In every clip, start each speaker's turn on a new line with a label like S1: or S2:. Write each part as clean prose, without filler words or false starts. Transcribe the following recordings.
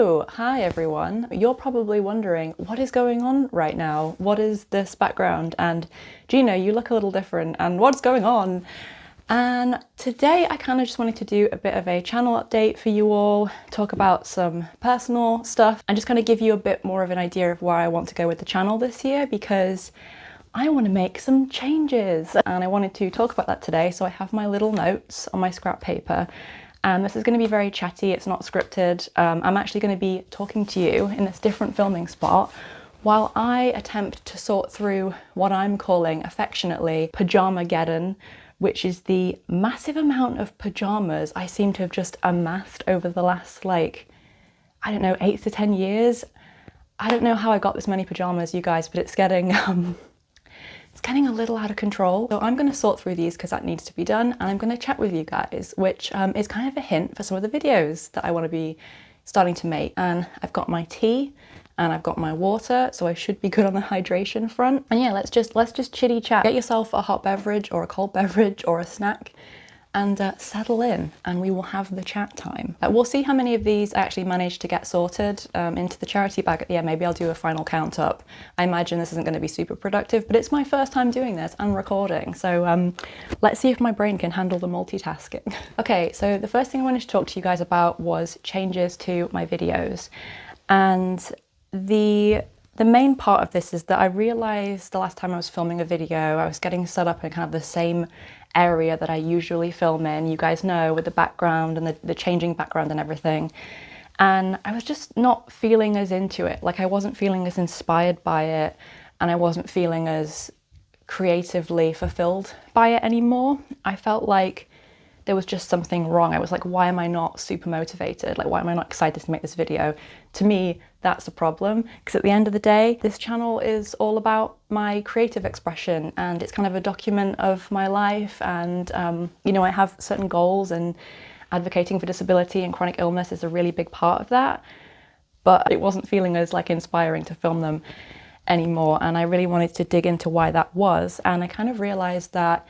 S1: So, hi everyone. You're probably wondering, what is going on right now? What is this background? And Gina, you look a little different, and what's going on? And today I kind of just wanted to do a bit of a channel update for you all, talk about some personal stuff, and just kind of give you a bit more of an idea of where I want to go with the channel this year, because I want to make some changes and I wanted to talk about that today. So I have my little notes on my scrap paper. And this is going to be very chatty, it's not scripted. I'm actually going to be talking to you in this different filming spot while I attempt to sort through what I'm calling affectionately Pajamageddon, which is the massive amount of pajamas I seem to have just amassed over the last, I don't know, 8 to 10 years. I don't know how I got this many pajamas, you guys, but it's getting a little out of control. So I'm going to sort through these because that needs to be done, and I'm going to chat with you guys, which is kind of a hint for some of the videos that I want to be starting to make. And I've got my tea and I've got my water, so I should be good on the hydration front. And yeah, let's just chitty chat. Get yourself a hot beverage or a cold beverage or a snack and settle in, and we will have the chat time. We'll see how many of these I actually manage to get sorted into the charity bag at the end. Maybe I'll do a final count up. I imagine this isn't going to be super productive, but it's my first time doing this and recording, so let's see if my brain can handle the multitasking. Okay, so the first thing I wanted to talk to you guys about was changes to my videos. And the main part of this is that I realized the last time I was filming a video, I was getting set up in kind of the same area that I usually film in, you guys know, with the background and the changing background and everything. And I was just not feeling as into it. I wasn't feeling as inspired by it, and I wasn't feeling as creatively fulfilled by it anymore. I felt like there was just something wrong. I was like, why am I not super motivated? Why am I not excited to make this video? To me, that's a problem, because at the end of the day, this channel is all about my creative expression, and it's kind of a document of my life. And, you know, I have certain goals, and advocating for disability and chronic illness is a really big part of that. But it wasn't feeling as inspiring to film them anymore. And I really wanted to dig into why that was. And I kind of realized that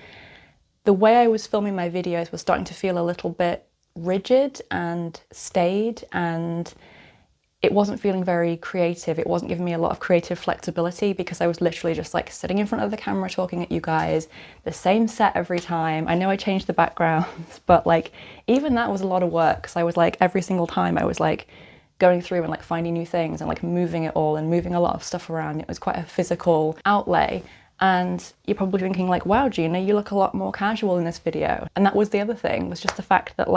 S1: the way I was filming my videos was starting to feel a little bit rigid and staid, and it wasn't feeling very creative. It wasn't giving me a lot of creative flexibility, because I was literally just sitting in front of the camera talking at you guys, the same set every time. I know I changed the backgrounds, but even that was a lot of work, because I was every single time I was going through and finding new things and moving it all and moving a lot of stuff around. It was quite a physical outlay. And you're probably thinking wow, Gina, you look a lot more casual in this video. And that was the other thing, was just the fact that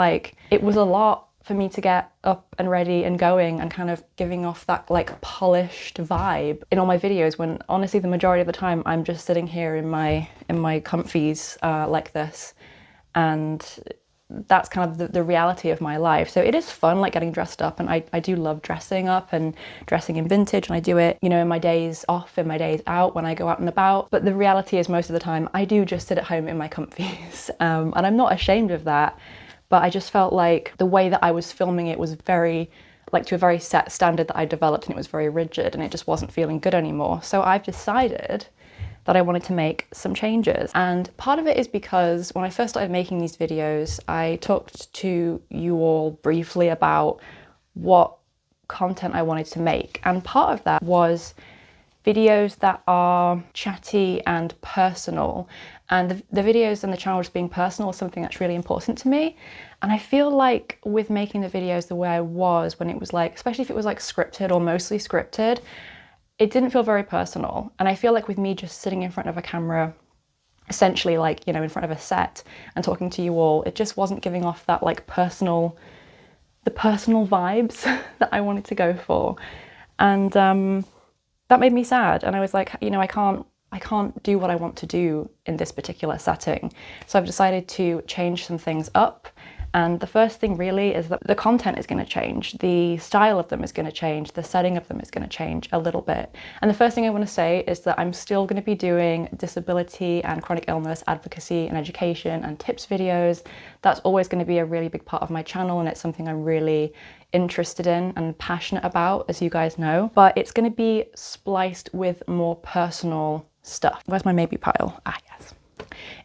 S1: it was a lot for me to get up and ready and going and kind of giving off that polished vibe in all my videos, when honestly the majority of the time I'm just sitting here in my comfies like this. And that's kind of the reality of my life. So it is fun getting dressed up, and I do love dressing up and dressing in vintage, and I do it, you know, in my days off, in my days out, when I go out and about. But the reality is most of the time I do just sit at home in my comfies, and I'm not ashamed of that. But I just felt the way that I was filming it was very to a very set standard that I developed, and it was very rigid, and it just wasn't feeling good anymore. So I've decided that I wanted to make some changes. And part of it is because when I first started making these videos, I talked to you all briefly about what content I wanted to make. And part of that was videos that are chatty and personal. And the videos and the channel just being personal is something that's really important to me. And I feel with making the videos the way I was, when it was especially if it was scripted or mostly scripted, it didn't feel very personal. And I feel with me just sitting in front of a camera, essentially you know, in front of a set and talking to you all, it just wasn't giving off that the personal vibes that I wanted to go for. And that made me sad. And I was you know, I can't do what I want to do in this particular setting. So I've decided to change some things up. And the first thing really is that the content is going to change, the style of them is going to change, the setting of them is going to change a little bit. And the first thing I want to say is that I'm still going to be doing disability and chronic illness advocacy and education and tips videos. That's always going to be a really big part of my channel, and it's something I'm really interested in and passionate about, as you guys know. But it's going to be spliced with more personal stuff. Where's my maybe pile? Ah, yes.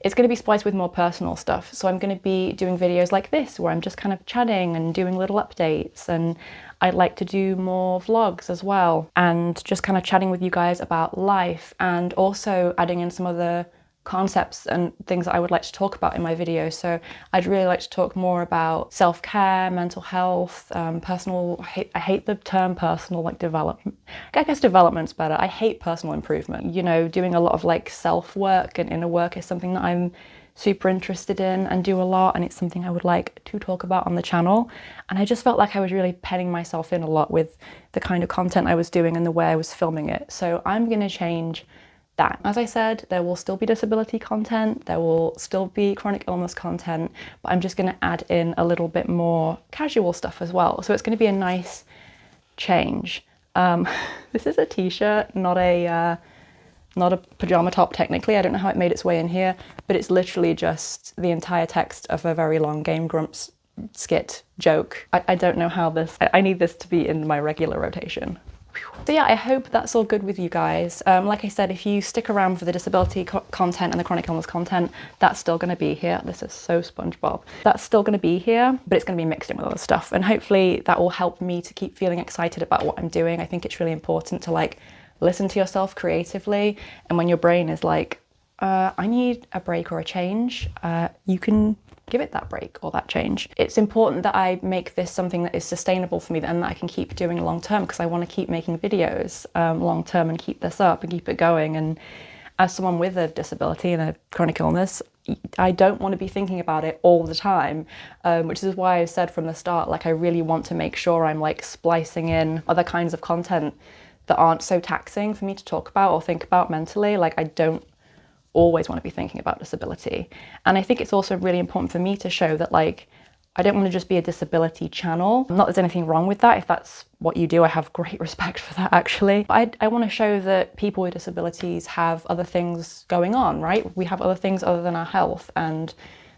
S1: it's going to be spliced with more personal stuff. So I'm going to be doing videos like this where I'm just kind of chatting and doing little updates, and I'd like to do more vlogs as well, and just kind of chatting with you guys about life, and also adding in some other concepts and things that I would like to talk about in my videos. So I'd really like to talk more about self-care, mental health, personal, I hate the term personal, like development. I guess development's better. I hate personal improvement. You know, doing a lot of like self-work and inner work is something that I'm super interested in and do a lot, and it's something I would like to talk about on the channel. And I just felt like I was really penning myself in a lot with the kind of content I was doing and the way I was filming it. So I'm going to change that. As I said, there will still be disability content, there will still be chronic illness content, but I'm just going to add in a little bit more casual stuff as well. So it's going to be a nice change. This is a t-shirt, not a pajama top technically. I don't know how it made its way in here, but it's literally just the entire text of a very long Game Grumps skit joke. I don't know how this, I need this to be in my regular rotation. So yeah, I hope that's all good with you guys. Like I said, if you stick around for the disability content and the chronic illness content, that's still going to be here. This is so SpongeBob. That's still going to be here, but it's going to be mixed in with other stuff. And hopefully that will help me to keep feeling excited about what I'm doing. I think it's really important to like listen to yourself creatively. And when your brain is like, I need a break or a change, you can give it that break or that change. It's important that I make this something that is sustainable for me and that I can keep doing long term, because I want to keep making videos long term and keep this up and keep it going. And as someone with a disability and a chronic illness, I don't want to be thinking about it all the time, which is why I said from the start, like I really want to make sure I'm like splicing in other kinds of content that aren't so taxing for me to talk about or think about mentally. Like I don't always want to be thinking about disability. And I think it's also really important for me to show that like I don't want to just be a disability channel. Not that there's anything wrong with that. If that's what you do, I have great respect for that actually. But I want to show that people with disabilities have other things going on, right? We have other things other than our health, and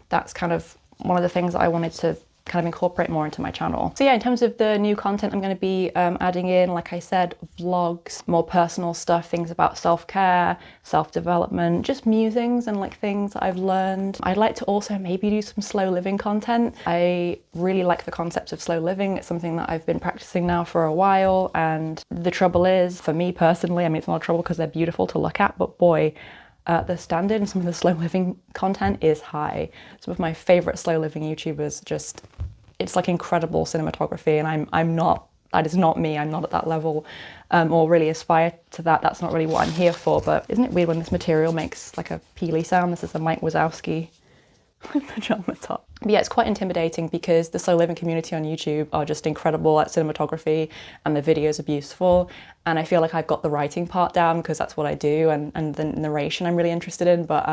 S1: that's kind of one of the things that I wanted to kind of incorporate more into my channel. So yeah, in terms of the new content I'm going to be adding in, like I said, vlogs, more personal stuff, things about self-care, self-development, just musings and like things that I've learned. I'd like to also maybe do some slow living content. I really like the concept of slow living. It's something that I've been practicing now for a while, and the trouble is, for me personally, I mean, it's not a trouble because they're beautiful to look at, but boy, the standard in some of the slow living content is high. Some of my favorite slow living YouTubers, just, it's like incredible cinematography, and I'm not, that is not me. I'm not at that level, or really aspire to that. That's not really what I'm here for. But isn't it weird when this material makes like a peely sound? This is a Mike Wazowski pajama top. But yeah, it's quite intimidating because the slow living community on YouTube are just incredible at cinematography, and the videos are beautiful. And I feel like I've got the writing part down because that's what I do, and the narration I'm really interested in. But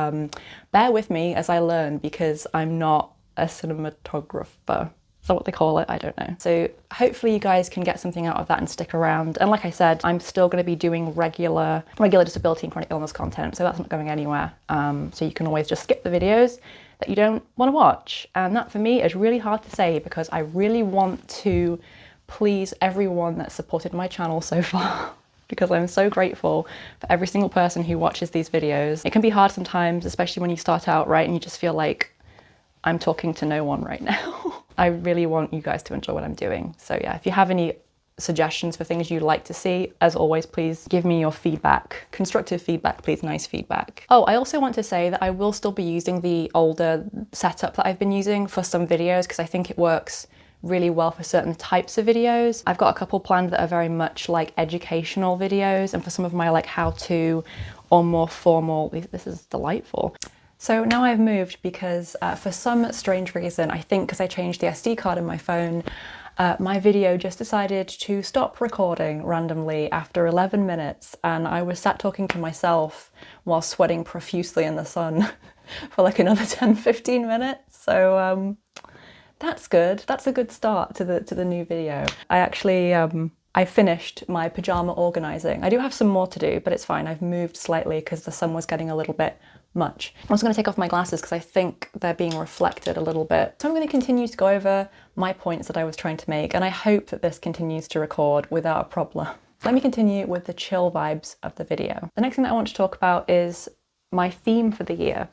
S1: bear with me as I learn, because I'm not a cinematographer. Is that what they call it? I don't know. So hopefully you guys can get something out of that and stick around. And like I said, I'm still going to be doing regular disability and chronic illness content, so that's not going anywhere. So you can always just skip the videos that you don't want to watch. And that for me is really hard to say, because I really want to please everyone that's supported my channel so far. Because I'm so grateful for every single person who watches these videos. It can be hard sometimes, especially when you start out, right? And you just feel like I'm talking to no one right now. I really want you guys to enjoy what I'm doing. So yeah, if you have any suggestions for things you'd like to see, as always, please give me your feedback. Constructive feedback, please, nice feedback. Oh, I also want to say that I will still be using the older setup that I've been using for some videos, because I think it works really well for certain types of videos. I've got a couple planned that are very much like educational videos, and for some of my like how-to or more formal, this is delightful. So now I've moved because for some strange reason, I think because I changed the SD card in my phone, my video just decided to stop recording randomly after 11 minutes. And I was sat talking to myself while sweating profusely in the sun for like another 10-15 minutes. So that's good. That's a good start to the new video. I actually, I finished my pajama organizing. I do have some more to do, but it's fine. I've moved slightly because the sun was getting a little bit much. I'm also going to take off my glasses because I think they're being reflected a little bit. So I'm going to continue to go over my points that I was trying to make, and I hope that this continues to record without a problem. Let me continue with the chill vibes of the video. The next thing that I want to talk about is my theme for the year.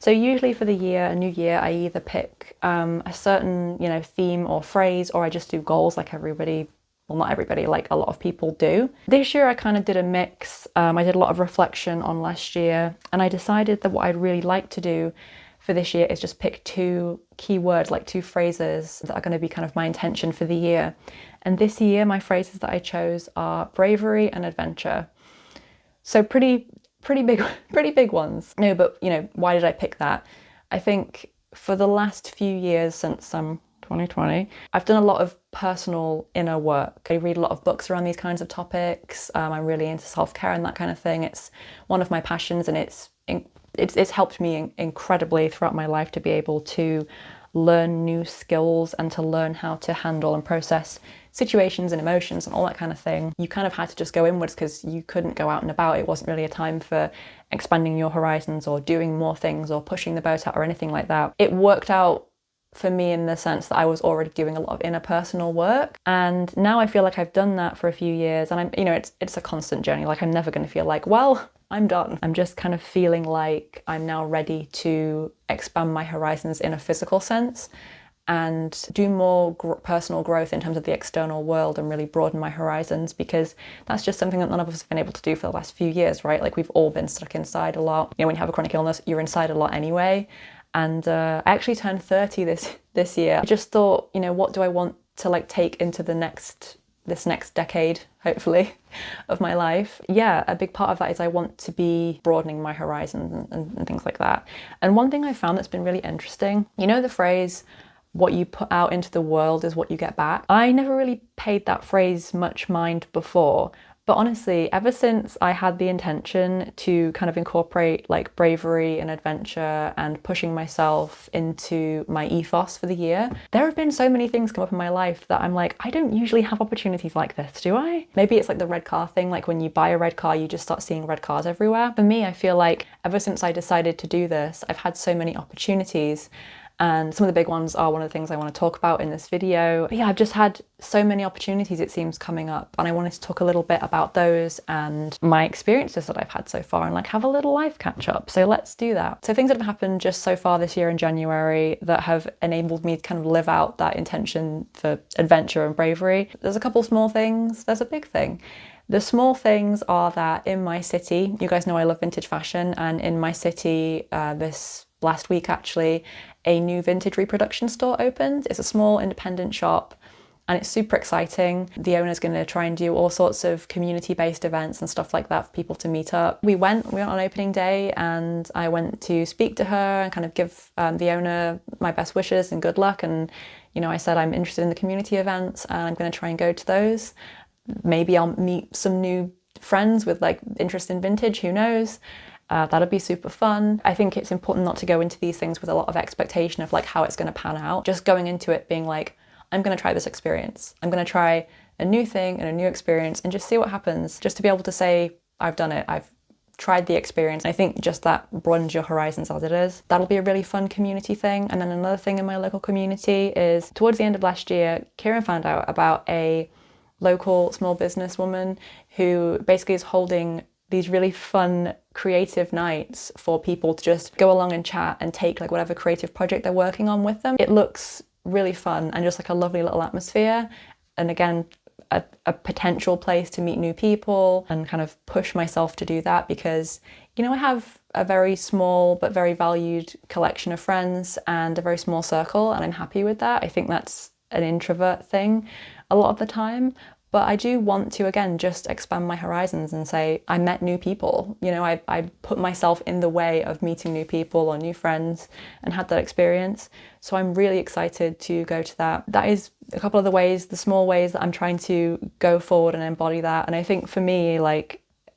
S1: So usually for the year, a new year, I either pick a certain, theme or phrase, or I just do goals like everybody, well, not everybody, like a lot of people do. This year I kind of did a mix. I did a lot of reflection on last year, and I decided that what I'd really like to do for this year is just pick 2 key words, like 2 phrases that are going to be kind of my intention for the year. And this year, my phrases that I chose are bravery and adventure. So pretty big ones. No, but why did I pick that? I think for the last few years since 2020, I've done a lot of personal inner work. I read a lot of books around these kinds of topics. I'm really into self-care and that kind of thing. It's one of my passions, and it's helped me incredibly throughout my life to be able to learn new skills and to learn how to handle and process situations and emotions and all that kind of thing. You kind of had to just go inwards because you couldn't go out and about. It wasn't really a time for expanding your horizons or doing more things or pushing the boat out or anything like that. It worked out for me in the sense that I was already doing a lot of interpersonal work, and now I feel like I've done that for a few years, and it's a constant journey. Like, I'm never going to feel like, well, I'm done. I'm just kind of feeling like I'm now ready to expand my horizons in a physical sense and do more personal growth in terms of the external world and really broaden my horizons, because that's just something that none of us have been able to do for the last few years, right? Like, we've all been stuck inside a lot. When you have a chronic illness, you're inside a lot anyway. And I actually turned 30 this year. I just thought, what do I want to take into this next decade, hopefully, of my life? Yeah, a big part of that is I want to be broadening my horizons and things like that. And one thing I found that's been really interesting, the phrase, what you put out into the world is what you get back. I never really paid that phrase much mind before. But honestly, ever since I had the intention to kind of incorporate bravery and adventure and pushing myself into my ethos for the year, there have been so many things come up in my life that I'm like, I don't usually have opportunities like this, do I? Maybe it's like the red car thing, like when you buy a red car, you just start seeing red cars everywhere. For me, I feel like ever since I decided to do this, I've had so many opportunities. And some of the big ones are one of the things I want to talk about in this video. But yeah, I've just had so many opportunities, it seems, coming up. And I wanted to talk a little bit about those and my experiences that I've had so far and have a little life catch up. So let's do that. So things that have happened just so far this year in January that have enabled me to kind of live out that intention for adventure and bravery. There's a couple small things, there's a big thing. The small things are that in my city, you guys know I love vintage fashion, and in my city this last week actually, a new vintage reproduction store opened. It's a small independent shop and it's super exciting. The owner's going to try and do all sorts of community-based events and stuff like that for people to meet up. We went on opening day and I went to speak to her and kind of give the owner my best wishes and good luck. And, I said I'm interested in the community events and I'm going to try and go to those. Maybe I'll meet some new friends with interest in vintage, who knows? That'll be super fun. I think it's important not to go into these things with a lot of expectation of how it's going to pan out. Just going into it being I'm going to try this experience. I'm going to try a new thing and a new experience and just see what happens. Just to be able to say, I've done it. I've tried the experience. I think just that broadens your horizons as it is. That'll be a really fun community thing. And then another thing in my local community is towards the end of last year, Kieran found out about a local small business woman who basically is holding these really fun creative nights for people to just go along and chat and take whatever creative project they're working on with them. It looks really fun and just a lovely little atmosphere. And again, a potential place to meet new people and kind of push myself to do that because, I have a very small but very valued collection of friends and a very small circle, and I'm happy with that. I think that's an introvert thing a lot of the time. But I do want to, again, just expand my horizons and say, I met new people. I put myself in the way of meeting new people or new friends and had that experience. So I'm really excited to go to that. That is a couple of the small ways that I'm trying to go forward and embody that. And I think for me,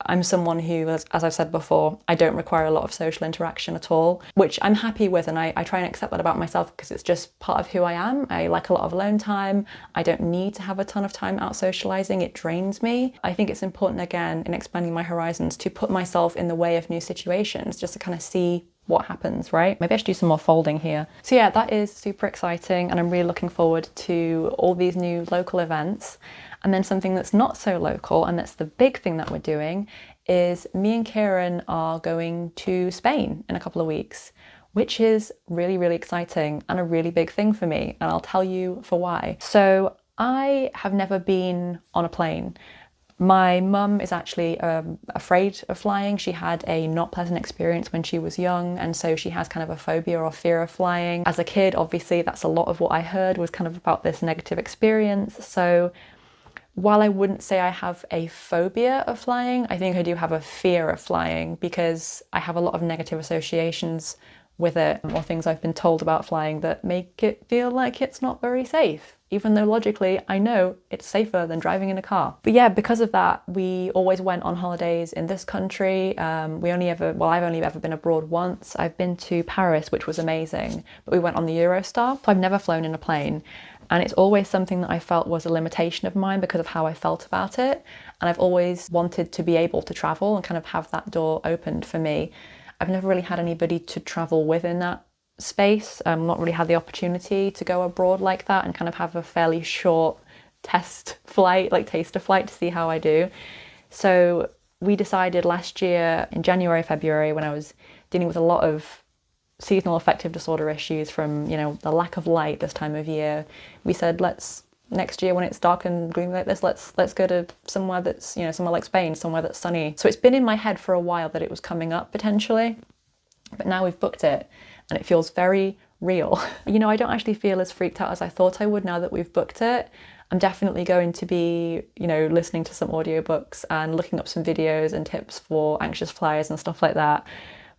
S1: I'm someone who, as I've said before, I don't require a lot of social interaction at all, which I'm happy with, and I try and accept that about myself because it's just part of who I am. I like a lot of alone time. I don't need to have a ton of time out socializing. It drains me. I think it's important, again, in expanding my horizons to put myself in the way of new situations just to kind of see what happens, right? Maybe I should do some more folding here. So yeah, that is super exciting and I'm really looking forward to all these new local events. And then something that's not so local, and that's the big thing that we're doing, is me and Kieran are going to Spain in a couple of weeks. which is really, really exciting and a really big thing for me. And I'll tell you for why. So I have never been on a plane. My mum is actually afraid of flying. She had a not pleasant experience when she was young, and so she has kind of a phobia or fear of flying. As a kid, obviously, that's a lot of what I heard was kind of about this negative experience. So while I wouldn't say I have a phobia of flying, I think I do have a fear of flying because I have a lot of negative associations with it, or things I've been told about flying that make it feel like it's not very safe, even though logically I know it's safer than driving in a car. But yeah, because of that, we always went on holidays in this country. I've only ever been abroad once. I've been to Paris, which was amazing, but we went on the Eurostar. So I've never flown in a plane. And it's always something that I felt was a limitation of mine because of how I felt about it. And I've always wanted to be able to travel and kind of have that door opened for me. I've never really had anybody to travel with in that space. Not really had the opportunity to go abroad like that and kind of have a fairly short test flight, like taster flight, to see how I do. So we decided last year in January, February, when I was dealing with a lot of seasonal affective disorder issues from, the lack of light this time of year, we said, next year when it's dark and gloomy like this, let's go to somewhere that's, somewhere like Spain, somewhere that's sunny. So it's been in my head for a while that it was coming up potentially, but now we've booked it and it feels very real. I don't actually feel as freaked out as I thought I would now that we've booked it. I'm definitely going to be, listening to some audiobooks and looking up some videos and tips for anxious flyers and stuff like that.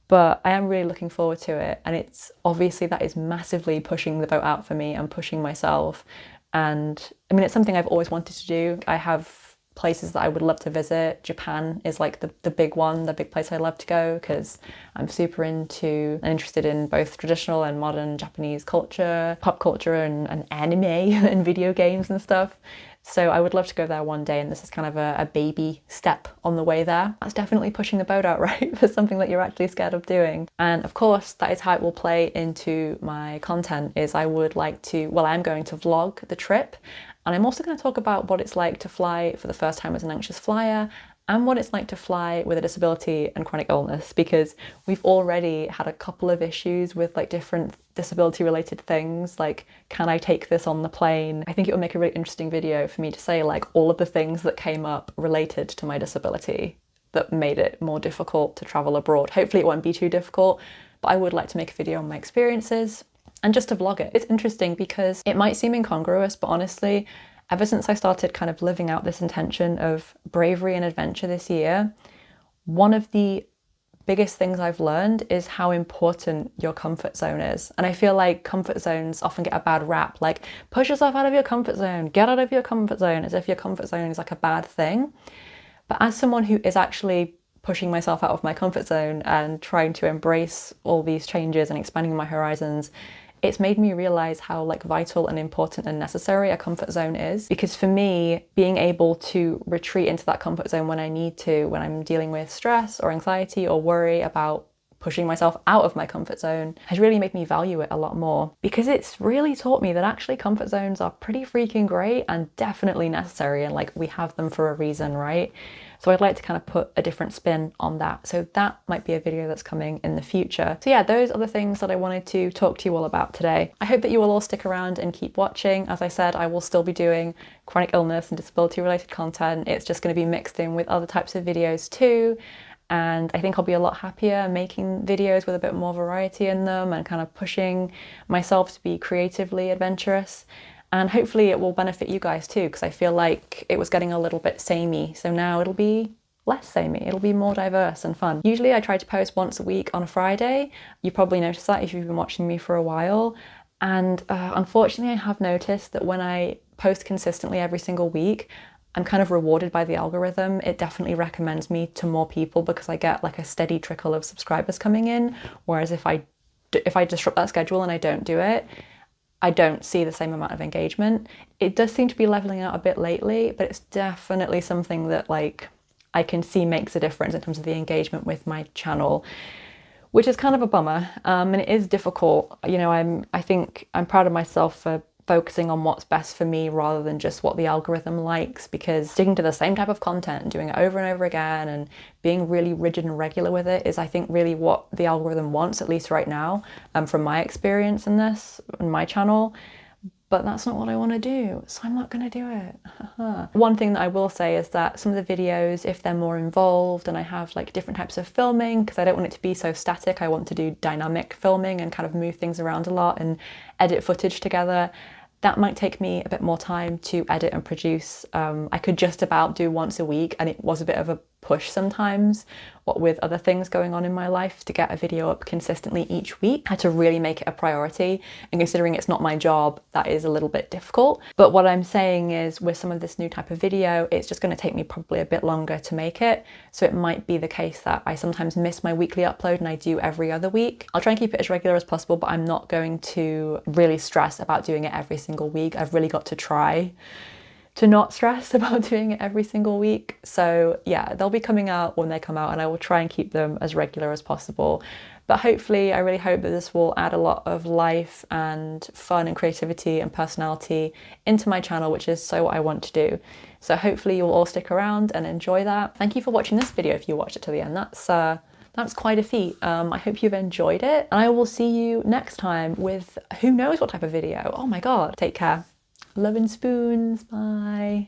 S1: But I am really looking forward to it. And it's obviously that is massively pushing the boat out for me and pushing myself. And it's something I've always wanted to do. I have places that I would love to visit. Japan is like the big one, the big place I love to go because I'm super into and interested in both traditional and modern Japanese culture, pop culture and anime and video games and stuff. So I would love to go there one day, and this is kind of a baby step on the way there. That's definitely pushing the boat out, right? For something that you're actually scared of doing. And of course, that is how it will play into my content, is I'm going to vlog the trip. And I'm also going to talk about what it's like to fly for the first time as an anxious flyer and what it's like to fly with a disability and chronic illness, because we've already had a couple of issues with different disability related things, like can I take this on the plane? I think it will make a really interesting video for me to say all of the things that came up related to my disability that made it more difficult to travel abroad. Hopefully it won't be too difficult, but I would like to make a video on my experiences and just to vlog it. It's interesting because it might seem incongruous, but honestly, ever since I started kind of living out this intention of bravery and adventure this year, one of the biggest things I've learned is how important your comfort zone is. And I feel like comfort zones often get a bad rap, like push yourself out of your comfort zone, get out of your comfort zone, as if your comfort zone is like a bad thing. But as someone who is actually pushing myself out of my comfort zone and trying to embrace all these changes and expanding my horizons, it's made me realize how vital and important and necessary a comfort zone is. Because for me, being able to retreat into that comfort zone when I need to, when I'm dealing with stress or anxiety or worry about pushing myself out of my comfort zone, has really made me value it a lot more. Because it's really taught me that actually comfort zones are pretty freaking great and definitely necessary, and we have them for a reason, right? So I'd like to kind of put a different spin on that. So that might be a video that's coming in the future. So yeah, those are the things that I wanted to talk to you all about today. I hope that you will all stick around and keep watching. As I said, I will still be doing chronic illness and disability related content. It's just going to be mixed in with other types of videos too. And I think I'll be a lot happier making videos with a bit more variety in them and kind of pushing myself to be creatively adventurous. And hopefully it will benefit you guys too, because I feel like it was getting a little bit samey. So now it'll be less samey. It'll be more diverse and fun. Usually I try to post once a week on a Friday. You probably noticed that if you've been watching me for a while. And unfortunately, I have noticed that when I post consistently every single week, I'm kind of rewarded by the algorithm. It definitely recommends me to more people because I get a steady trickle of subscribers coming in. Whereas if I disrupt that schedule and I don't do it, I don't see the same amount of engagement. It does seem to be leveling out a bit lately, but it's definitely something that I can see makes a difference in terms of the engagement with my channel, which is kind of a bummer. And it is difficult. I think I'm proud of myself for focusing on what's best for me rather than just what the algorithm likes, because sticking to the same type of content and doing it over and over again and being really rigid and regular with it is, I think, really what the algorithm wants, at least right now, from my experience in this, in my channel. But that's not what I want to do, so I'm not going to do it. One thing that I will say is that some of the videos, if they're more involved and I have like different types of filming, because I don't want it to be so static, I want to do dynamic filming and kind of move things around a lot and edit footage together, that might take me a bit more time to edit and produce. I could just about do once a week, and it was a bit of a push sometimes, what with other things going on in my life, to get a video up consistently each week. I had to really make it a priority, and considering it's not my job, that is a little bit difficult. But what I'm saying is, with some of this new type of video, it's just going to take me probably a bit longer to make it. So it might be the case that I sometimes miss my weekly upload and I do every other week. I'll try and keep it as regular as possible, but I'm not going to really stress about doing it every single week. I've really got to try to not stress about doing it every single week. So yeah, they'll be coming out when they come out, and I will try and keep them as regular as possible. But hopefully, I really hope that this will add a lot of life and fun and creativity and personality into my channel, which is so what I want to do. So hopefully you'll all stick around and enjoy that. Thank you for watching this video if you watched it to the end. That's quite a feat. I hope you've enjoyed it, and I will see you next time with who knows what type of video. Oh my God. Take care. Love and spoons. Bye.